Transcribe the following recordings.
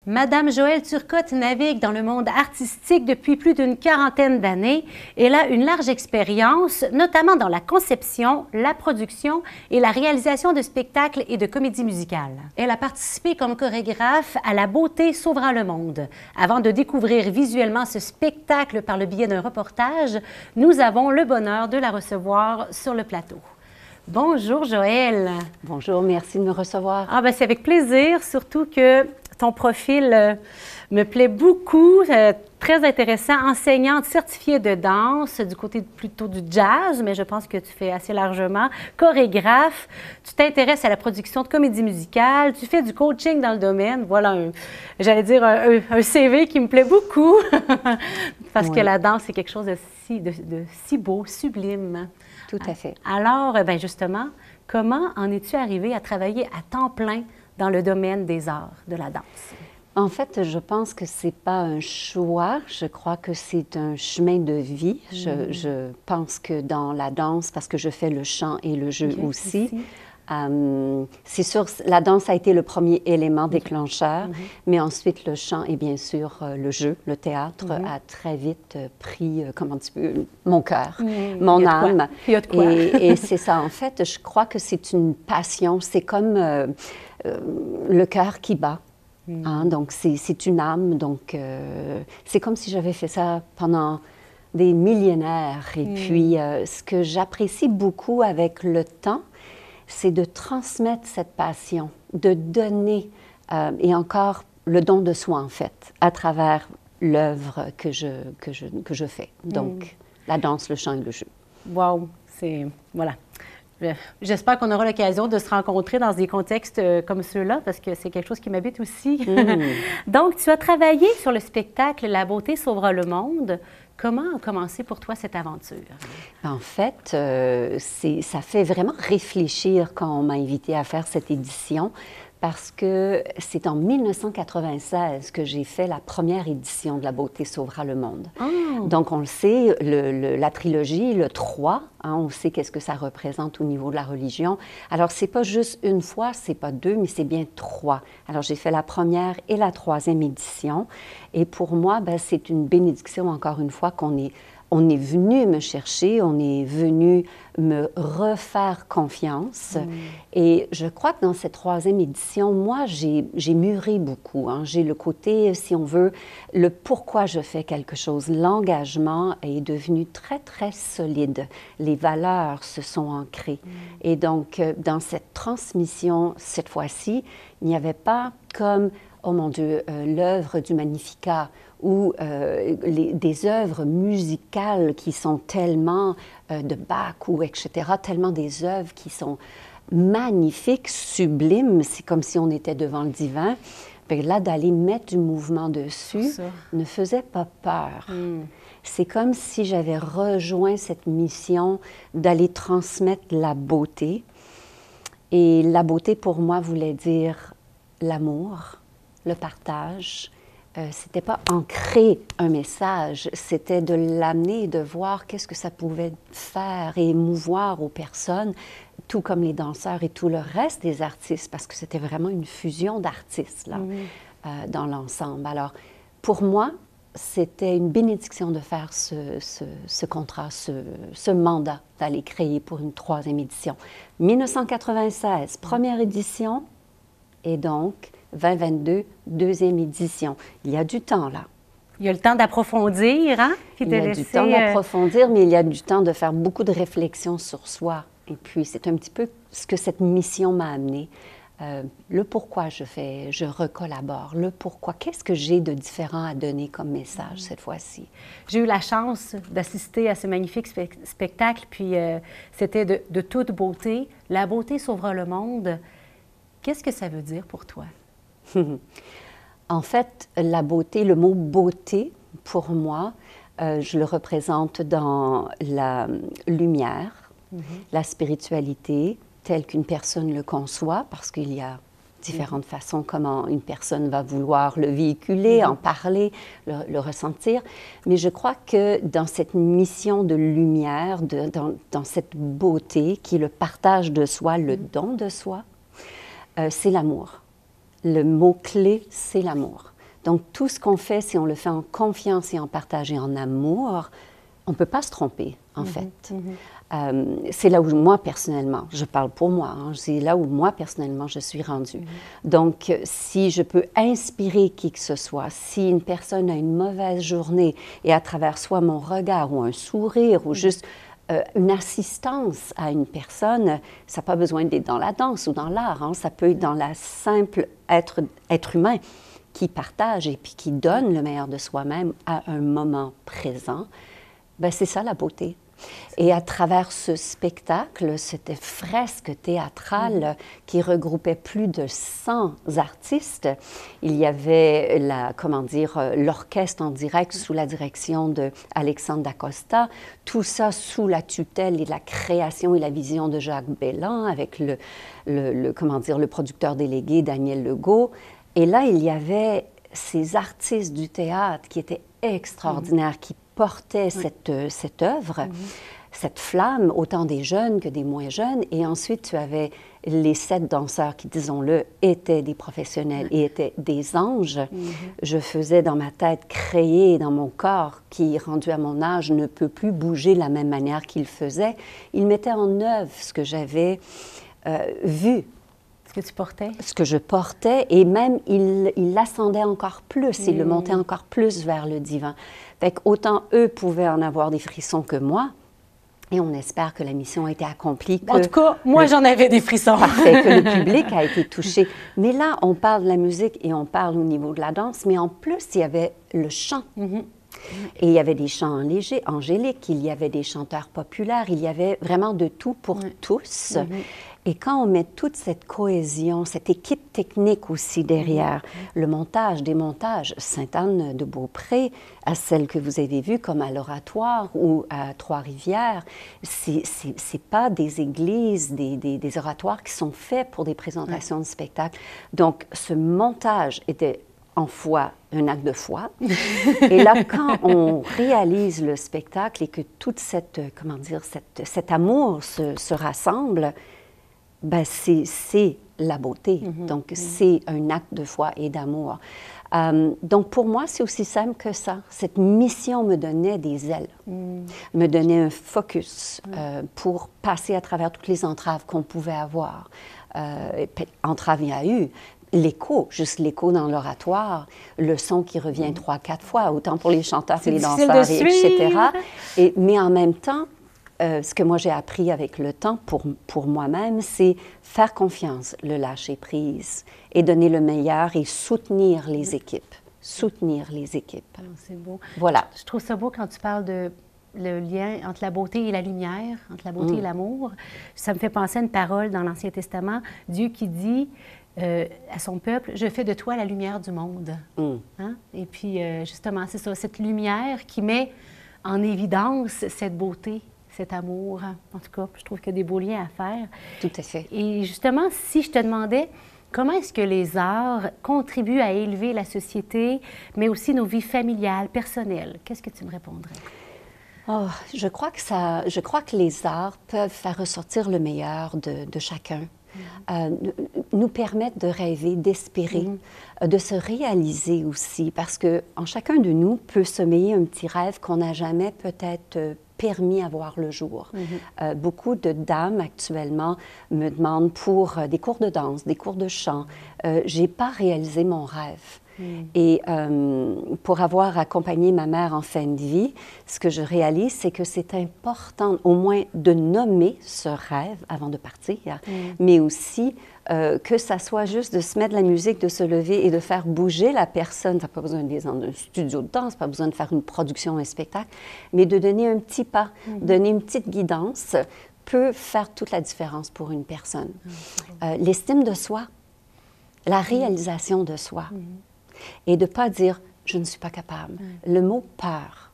Madame Joëlle Turcotte navigue dans le monde artistique depuis plus d'une quarantaine d'années. Elle a une large expérience, notamment dans la conception, la production et la réalisation de spectacles et de comédies musicales. Elle a participé comme chorégraphe à La beauté sauvera le monde. Avant de découvrir visuellement ce spectacle par le biais d'un reportage, nous avons le bonheur de la recevoir sur le plateau. Bonjour Joëlle. Bonjour, merci de me recevoir. Ah ben c'est avec plaisir, surtout que ton profil me plaît beaucoup, très intéressant, enseignante certifiée de danse, du côté plutôt du jazz, mais je pense que tu fais assez largement, chorégraphe, tu t'intéresses à la production de comédies musicales, tu fais du coaching dans le domaine, voilà, j'allais dire un CV qui me plaît beaucoup, parce que la danse, c'est quelque chose de si beau, sublime. Tout à fait. Alors, ben justement, comment en es-tu arrivée à travailler à temps plein dans le domaine des arts, de la danse? En fait, je pense que c'est pas un choix, je crois que c'est un chemin de vie. Je pense que dans la danse, parce que je fais le chant et le jeu aussi, c'est sûr, la danse a été le premier élément déclencheur, mais ensuite le chant et bien sûr le jeu, le théâtre a très vite pris, comment tu peux, mon cœur, mon âme. Il y a de quoi. Et c'est ça, en fait, je crois que c'est une passion, c'est comme le cœur qui bat. Hein, donc, c'est une âme. Donc, c'est comme si j'avais fait ça pendant des millénaires. Et puis, ce que j'apprécie beaucoup avec le temps, c'est de transmettre cette passion, de donner, et encore le don de soi, en fait, à travers l'œuvre que je fais. Donc, la danse, le chant et le jeu. Wow! C'est... Voilà. J'espère qu'on aura l'occasion de se rencontrer dans des contextes comme ceux-là, parce que c'est quelque chose qui m'habite aussi. Donc, tu as travaillé sur le spectacle La beauté sauvera le monde. Comment a commencé pour toi cette aventure? En fait, ça fait vraiment réfléchir quand on m'a invité à faire cette édition, parce que c'est en 1996 que j'ai fait la première édition de La beauté sauvera le monde. Oh. Donc, on le sait, la trilogie, le 3, hein, on sait qu'est-ce que ça représente au niveau de la religion. Alors, c'est pas juste une fois, c'est pas deux, mais c'est bien 3. Alors, j'ai fait la première et la 3e édition. Et pour moi, ben, c'est une bénédiction, encore une fois, qu'on est venu me chercher, on est venu me refaire confiance. Et je crois que dans cette 3e édition, moi, j'ai mûri beaucoup. Hein. J'ai le côté, si on veut, le pourquoi je fais quelque chose. L'engagement est devenu très, très solide. Les valeurs se sont ancrées. Et donc, dans cette transmission, cette fois-ci, il n'y avait pas comme, oh mon Dieu, l'œuvre du Magnificat, ou des œuvres musicales qui sont tellement de Bach ou etc., tellement des œuvres qui sont magnifiques, sublimes, c'est comme si on était devant le divin. Puis là, d'aller mettre du mouvement dessus ne faisait pas peur. C'est comme si j'avais rejoint cette mission d'aller transmettre la beauté. Et la beauté, pour moi, voulait dire l'amour, le partage. C'était pas ancrer un message, c'était de l'amener, de voir qu'est-ce que ça pouvait faire et émouvoir aux personnes, tout comme les danseurs et tout le reste des artistes, parce que c'était vraiment une fusion d'artistes là, dans l'ensemble. Alors, pour moi, c'était une bénédiction de faire ce contrat, ce mandat d'aller créer pour une 3e édition. 1996, première édition, et donc 2022, 2e édition. Il y a du temps, là. Il y a le temps d'approfondir, hein? Il y a du temps d'approfondir, mais il y a du temps de faire beaucoup de réflexions sur soi. Et puis, c'est un petit peu ce que cette mission m'a amené. Le pourquoi je recollabore, le pourquoi. Qu'est-ce que j'ai de différent à donner comme message cette fois-ci? J'ai eu la chance d'assister à ce magnifique spectacle, puis c'était de toute beauté. La beauté sauvera le monde. Qu'est-ce que ça veut dire pour toi? En fait, la beauté, le mot beauté, pour moi, je le représente dans la lumière, la spiritualité, telle qu'une personne le conçoit, parce qu'il y a différentes façons comment une personne va vouloir le véhiculer, en parler, le ressentir. Mais je crois que dans cette mission de lumière, dans cette beauté qui est le partage de soi, le don de soi, c'est l'amour. Le mot-clé, c'est l'amour. Donc, tout ce qu'on fait, si on le fait en confiance et en partage et en amour, on ne peut pas se tromper, en fait. C'est là où moi, personnellement, je parle pour moi, hein, c'est là où moi, personnellement, je suis rendue. Donc, si je peux inspirer qui que ce soit, si une personne a une mauvaise journée et à travers soit mon regard ou un sourire ou juste une assistance à une personne, ça n'a pas besoin d'être dans la danse ou dans l'art, hein, ça peut être dans la simple être humain qui partage et puis qui donne le meilleur de soi-même à un moment présent. Bien, c'est ça la beauté. Et à travers ce spectacle, cette fresque théâtrale qui regroupait plus de 100 artistes, il y avait l'orchestre en direct sous la direction d'Alexandre Dacosta, tout ça sous la tutelle et la création et la vision de Jacques Bellan avec le producteur délégué Daniel Legault. Et là, il y avait ces artistes du théâtre qui étaient extraordinaires, qui portaient cette œuvre, cette flamme, autant des jeunes que des moins jeunes. Et ensuite, tu avais les 7 danseurs qui, disons-le, étaient des professionnels et étaient des anges. Je faisais dans ma tête créer dans mon corps, qui, rendu à mon âge, ne peut plus bouger de la même manière qu'il faisait. Il mettait en œuvre ce que j'avais vu. Ce que tu portais? Ce que je portais, et même il l'ascendait encore plus, il le montait encore plus vers le divan. Fait qu'autant eux pouvaient en avoir des frissons que moi, et on espère que la mission a été accomplie. En tout cas, moi, j'en avais des frissons. Parfait, que le public a été touché. Mais là, on parle de la musique et on parle au niveau de la danse, mais en plus, il y avait le chant. Et il y avait des chants angéliques, il y avait des chanteurs populaires, il y avait vraiment de tout pour tous. Et quand on met toute cette cohésion, cette équipe technique aussi derrière, le montage, des montages, Sainte-Anne-de-Beaupré, à celle que vous avez vue comme à l'Oratoire ou à Trois-Rivières, c'est pas des églises, des oratoires qui sont faits pour des présentations de spectacles. Donc, ce montage était en foi, un acte de foi. Et là, quand on réalise le spectacle et que toute cette, cet amour se rassemble, ben c'est la beauté. Donc, c'est un acte de foi et d'amour. Donc, pour moi, c'est aussi simple que ça. Cette mission me donnait des ailes, me donnait un focus pour passer à travers toutes les entraves qu'on pouvait avoir. Entraves, il y a eu. L'écho, juste l'écho dans l'oratoire, le son qui revient 3-4 fois, autant pour les chanteurs que les danseurs, etc. Mais en même temps, ce que moi j'ai appris avec le temps pour moi-même, c'est faire confiance, le lâcher prise et donner le meilleur et soutenir les équipes. Soutenir les équipes. C'est beau. Voilà. Je trouve ça beau quand tu parles de le lien entre la beauté et la lumière, entre la beauté et l'amour. Ça me fait penser à une parole dans l'Ancien Testament, Dieu qui dit à son peuple, « Je fais de toi la lumière du monde. Hein? Et puis, justement, c'est ça, cette lumière qui met en évidence cette beauté, cet amour. En tout cas, je trouve qu'il y a des beaux liens à faire. Tout à fait. Et justement, si je te demandais, comment est-ce que les arts contribuent à élever la société, mais aussi nos vies familiales, personnelles? Qu'est-ce que tu me répondrais? Oh, je crois que les arts peuvent faire ressortir le meilleur de chacun. Nous permettre de rêver, d'espérer, de se réaliser aussi, parce qu'en chacun de nous peut sommeiller un petit rêve qu'on n'a jamais peut-être permis à voir le jour. Beaucoup de dames actuellement me demandent pour des cours de danse, des cours de chant. J'ai pas réalisé mon rêve. Et pour avoir accompagné ma mère en fin de vie, ce que je réalise, c'est que c'est important au moins de nommer ce rêve avant de partir, mais aussi que ça soit juste de se mettre de la musique, de se lever et de faire bouger la personne. Ça n'a pas besoin d'être dans un studio de danse, pas besoin de faire une production, un spectacle, mais de donner un petit pas, donner une petite guidance peut faire toute la différence pour une personne. L'estime de soi, la réalisation de soi. Et de ne pas dire « je ne suis pas capable ». Le mot « peur »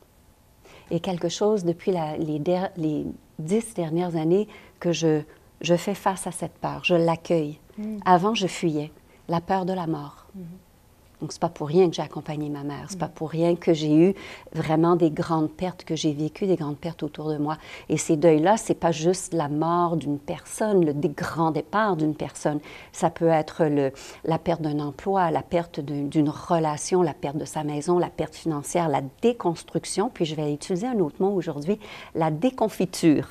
est quelque chose depuis les 10 dernières années que je fais face à cette peur, je l'accueille. Avant, je fuyais, la peur de la mort. Donc, c'est pas pour rien que j'ai accompagné ma mère. C'est pas pour rien que j'ai eu vraiment des grandes pertes, que j'ai vécu des grandes pertes autour de moi. Et ces deuils-là, c'est pas juste la mort d'une personne, le grand départ d'une personne. Ça peut être la perte d'un emploi, la perte d'une relation, la perte de sa maison, la perte financière, la déconstruction. Puis, je vais utiliser un autre mot aujourd'hui, la déconfiture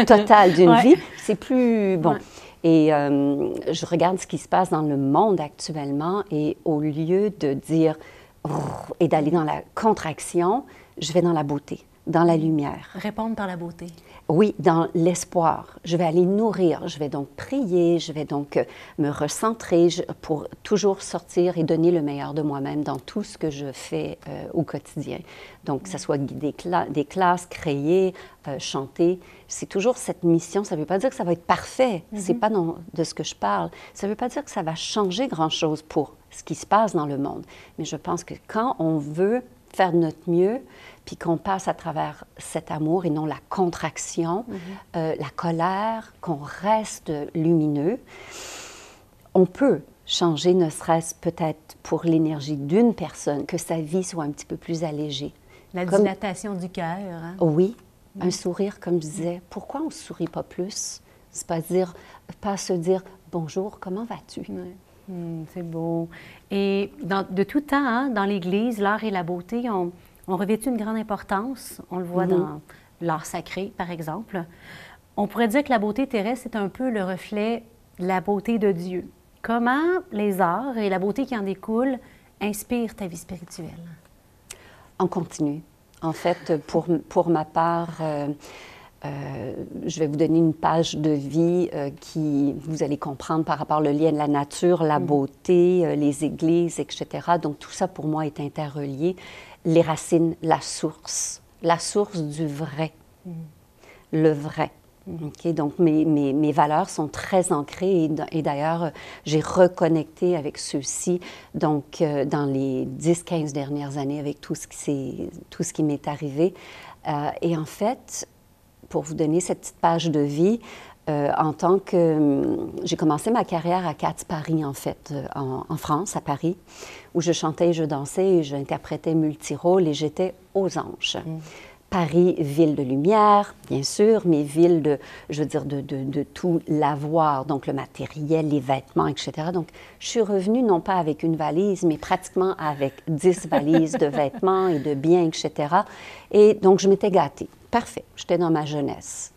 totale d'une vie. C'est plus bon. Ouais. Et je regarde ce qui se passe dans le monde actuellement et au lieu de dire et d'aller dans la contraction, je vais dans la beauté, dans la lumière. Répondre par la beauté. Oui, dans l'espoir. Je vais aller nourrir, je vais donc prier, je vais donc me recentrer pour toujours sortir et donner le meilleur de moi-même dans tout ce que je fais au quotidien. Donc, que ce soit guider des classes, créer, chanter, c'est toujours cette mission. Ça ne veut pas dire que ça va être parfait, c'est pas de ce que je parle. Ça ne veut pas dire que ça va changer grand-chose pour ce qui se passe dans le monde. Mais je pense que quand on veut faire de notre mieux, puis qu'on passe à travers cet amour et non la contraction, la colère, qu'on reste lumineux, on peut changer, ne serait-ce peut-être pour l'énergie d'une personne, que sa vie soit un petit peu plus allégée. La dilatation du cœur. Hein? Oui, un sourire, comme je disais. Pourquoi on ne sourit pas plus? C'est pas se dire « Bonjour, comment vas-tu? » C'est beau. Et de tout temps, hein, dans l'Église, l'art et la beauté ont revêtu une grande importance. On le voit dans l'art sacré, par exemple. On pourrait dire que la beauté terrestre est un peu le reflet de la beauté de Dieu. Comment les arts et la beauté qui en découle inspirent ta vie spirituelle? En continu. En fait, pour ma part, je vais vous donner une page de vie qui, vous allez comprendre par rapport au lien de la nature, la beauté, les églises, etc. Donc, tout ça, pour moi, est interrelié. Les racines, la source du vrai, le vrai. Okay? Donc, mes valeurs sont très ancrées et d'ailleurs, j'ai reconnecté avec ceux-ci donc, dans les 10-15 dernières années avec tout ce qui m'est arrivé. Et en fait, pour vous donner cette petite page de vie, en tant que... j'ai commencé ma carrière à Cats Paris, en fait, en France, à Paris, où je chantais et je dansais et j'interprétais multirôles et j'étais aux anges. Paris, ville de lumière, bien sûr, mais ville de, je veux dire, de tout l'avoir, donc le matériel, les vêtements, etc. Donc, je suis revenue non pas avec une valise, mais pratiquement avec 10 valises de vêtements et de biens, etc. Et donc, je m'étais gâtée. Parfait, j'étais dans ma jeunesse.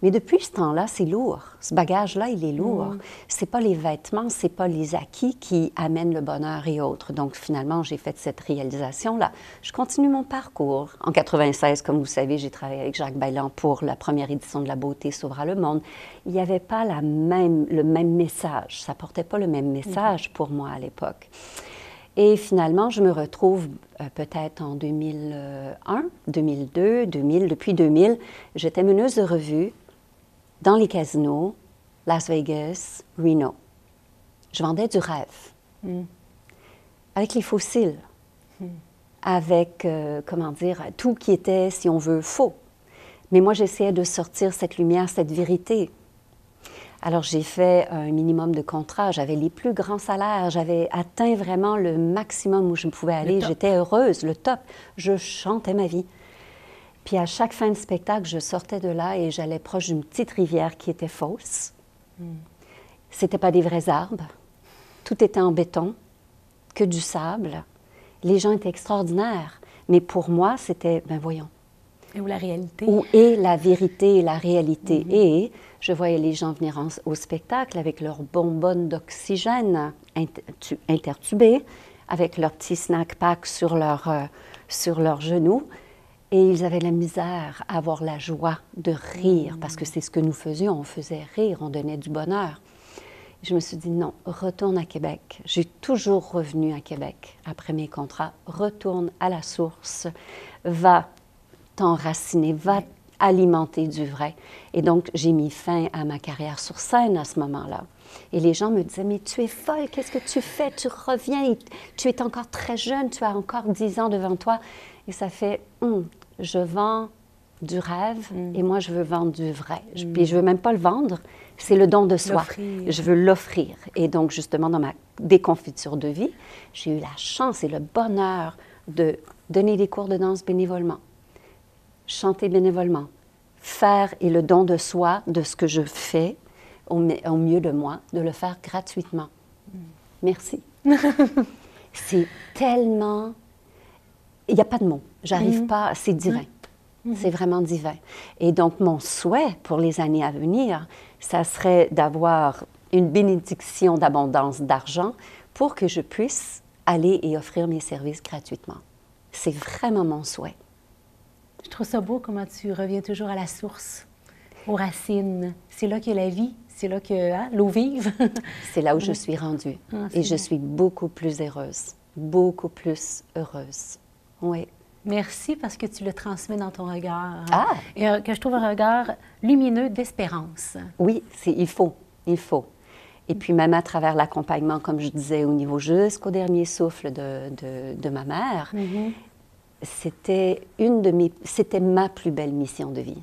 Mais depuis ce temps-là, c'est lourd. Ce bagage-là, il est lourd. C'est pas les vêtements, c'est pas les acquis qui amènent le bonheur et autres. Donc, finalement, j'ai fait cette réalisation-là. Je continue mon parcours. En 96, comme vous savez, j'ai travaillé avec Jacques Baillan pour la première édition de La beauté sauvera le monde. Il n'y avait pas le même message. Ça portait pas le même message pour moi à l'époque. Et finalement, je me retrouve peut-être en 2001, 2002, 2000. Depuis 2000, j'étais meneuse de revue dans les casinos, Las Vegas, Reno. Je vendais du rêve. Avec les fossiles. Avec, comment dire, tout qui était, si on veut, faux. Mais moi, j'essayais de sortir cette lumière, cette vérité. Alors, j'ai fait un minimum de contrats. J'avais les plus grands salaires. J'avais atteint vraiment le maximum où je pouvais aller. J'étais heureuse, le top. Je chantais ma vie. Puis, à chaque fin de spectacle, je sortais de là et j'allais proche d'une petite rivière qui était fausse. C'était pas des vrais arbres. Tout était en béton, que du sable. Les gens étaient extraordinaires. Mais pour moi, c'était, ben voyons. Et où la réalité. Où est la vérité et la réalité. Et je voyais les gens venir au spectacle avec leurs bonbonnes d'oxygène intertubées, avec leur petit snack pack sur leurs genoux. Et ils avaient la misère à avoir la joie de rire, parce que c'est ce que nous faisions. On faisait rire, on donnait du bonheur. Je me suis dit, non, retourne à Québec. J'ai toujours revenu à Québec après mes contrats. Retourne à la source, va t'enraciner, va alimenter du vrai. Et donc, j'ai mis fin à ma carrière sur scène à ce moment-là. Et les gens me disaient, mais tu es folle, qu'est-ce que tu fais? Tu reviens, tu es encore très jeune, tu as encore 10 ans devant toi. Et ça fait, je vends du rêve et moi, je veux vendre du vrai. Puis je ne veux même pas le vendre, c'est le don de soi. Je veux l'offrir. Et donc, justement, dans ma des confitures de vie, j'ai eu la chance et le bonheur de donner des cours de danse bénévolement, chanter bénévolement, faire et le don de soi, de ce que je fais au mieux de moi, de le faire gratuitement. Merci. C'est tellement... Il n'y a pas de mots. J'arrive pas... C'est divin. C'est vraiment divin. Et donc, mon souhait pour les années à venir, ça serait d'avoir une bénédiction d'abondance d'argent pour que je puisse aller et offrir mes services gratuitement. C'est vraiment mon souhait. Je trouve ça beau comment tu reviens toujours à la source, aux racines. C'est là que la vie, c'est là que l'eau vive. C'est là où je suis rendue. Et je suis beaucoup plus heureuse. Beaucoup plus heureuse. Oui. Merci parce que tu le transmets dans ton regard. Ah! Et que je trouve un regard lumineux d'espérance. Oui, il faut. Et puis même à travers l'accompagnement, comme je disais, au niveau jusqu'au dernier souffle de ma mère, c'était ma plus belle mission de vie.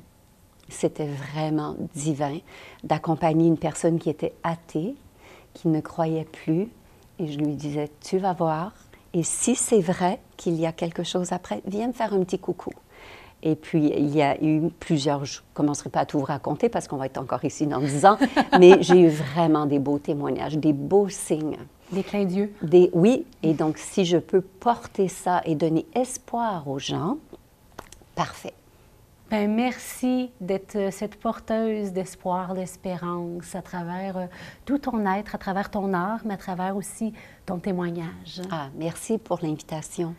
C'était vraiment divin d'accompagner une personne qui était athée, qui ne croyait plus. Et je lui disais, tu vas voir, et si c'est vrai qu'il y a quelque chose après, viens me faire un petit coucou. Et puis, il y a eu plusieurs... Je ne commencerai pas à tout vous raconter parce qu'on va être encore ici dans 10 ans, mais j'ai eu vraiment des beaux témoignages, des beaux signes. Des clins d'yeux. Oui, et donc si je peux porter ça et donner espoir aux gens, parfait. Bien, merci d'être cette porteuse d'espoir, d'espérance à travers tout ton être, à travers ton art, mais à travers aussi ton témoignage. Ah, merci pour l'invitation.